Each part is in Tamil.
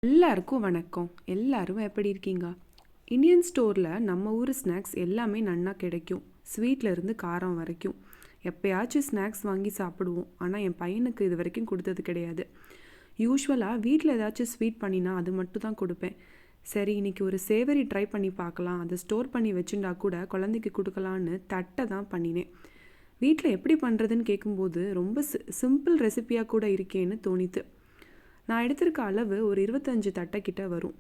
எல்லாருக்கும் வணக்கம். எல்லாரும் எப்படி இருக்கீங்க? இந்தியன் ஸ்டோரில் நம்ம ஊர் ஸ்நாக்ஸ் எல்லாமே நன்னா கிடைக்கும். ஸ்வீட்ல இருந்து காரம் வரைக்கும். எப்பயாச்சும் ஸ்நாக்ஸ் வாங்கி சாப்பிடுவோம். ஆனால் என் பையனுக்கு இது வரைக்கும் கொடுத்தது கிடையாது. யூஸ்வலாக வீட்டில் ஏதாச்சும் ஸ்வீட் பண்ணினா அது மட்டும் தான் கொடுப்பேன். சரி, இன்னைக்கு ஒரு சேவரி ட்ரை பண்ணி பார்க்கலாம், அதை ஸ்டோர் பண்ணி வச்சுட்டா கூட குழந்தைக்கு கொடுக்கலான்னு தட்டை தான் பண்ணினேன். வீட்டில் எப்படி பண்ணுறதுன்னு கேட்கும்போது ரொம்ப சிம்பிள் ரெசிபியாக கூட இருக்கேன்னு தோணித்து. நான் எடுத்திருக்க அளவு ஒரு 25 தட்டை கிட்ட வரும்.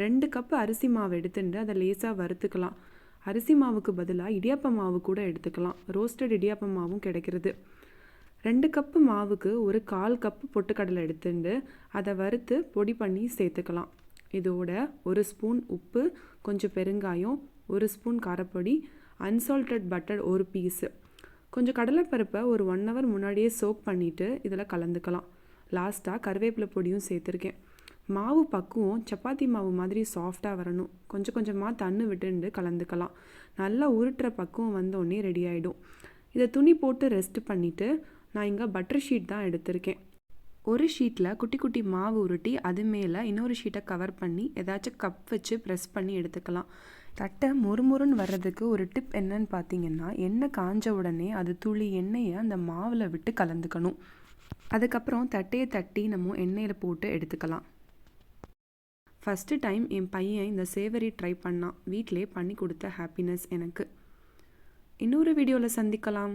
2 கப்பு அரிசி மாவு எடுத்துட்டு அதை லேசாக வறுத்துக்கலாம். அரிசி மாவுக்கு பதிலாக இடியாப்ப மாவு கூட எடுத்துக்கலாம். ரோஸ்டட் இடியாப்ப மாவும் கிடைக்கிறது. 2 கப்பு மாவுக்கு ஒரு 1/4 கப்பு பொட்டுக்கடலை எடுத்துட்டு அதை வறுத்து பொடி பண்ணி சேர்த்துக்கலாம். இதோட 1 ஸ்பூன் உப்பு, கொஞ்சம் பெருங்காயம், 1 ஸ்பூன் காரப்பொடி, அன்சால்டட் பட்டர் 1 பீஸு, கொஞ்சம் கடலைப்பருப்பை ஒரு 1 ஹவர் முன்னாடியே சோக் பண்ணிவிட்டு இதில் கலந்துக்கலாம். லாஸ்ட்டாக கருவேப்பிலை பொடியும் சேர்த்துருக்கேன். மாவு பக்குவம் சப்பாத்தி மாவு மாதிரி சாஃப்டாக வரணும். கொஞ்சம் கொஞ்சமாக தண்ணி விட்டுண்டு கலந்துக்கலாம். நல்லா உருட்டுற பக்குவம் வந்தோடனே ரெடி ஆகிடும். இதை துணி போட்டு ரெஸ்ட் பண்ணிவிட்டு நான் இங்கே பட்டர் ஷீட் தான் எடுத்திருக்கேன். ஒரு ஷீட்டில் குட்டி குட்டி மாவு உருட்டி அது மேலே இன்னொரு ஷீட்டை கவர் பண்ணி ஏதாச்சும் கப் வச்சு ப்ரெஸ் பண்ணி எடுத்துக்கலாம். தட்டை மொறுமொறுன்னு வர்றதுக்கு ஒரு டிப் என்னன்னு பார்த்தீங்கன்னா, எண்ணெய் காஞ்ச உடனே அது துளி எண்ணெயை அந்த மாவில் விட்டு கலந்துக்கணும். அதுக்கப்புறம் தட்டையை தட்டி நம்ம எண்ணெயில் போட்டு எடுத்துக்கலாம். ஃபஸ்ட்டு டைம் என் பையன் இந்த சேவரி ட்ரை பண்ணான். வீட்டிலே பண்ணி கொடுத்த ஹாப்பினஸ் எனக்கு. இன்னொரு வீடியோவில் சந்திக்கலாம்.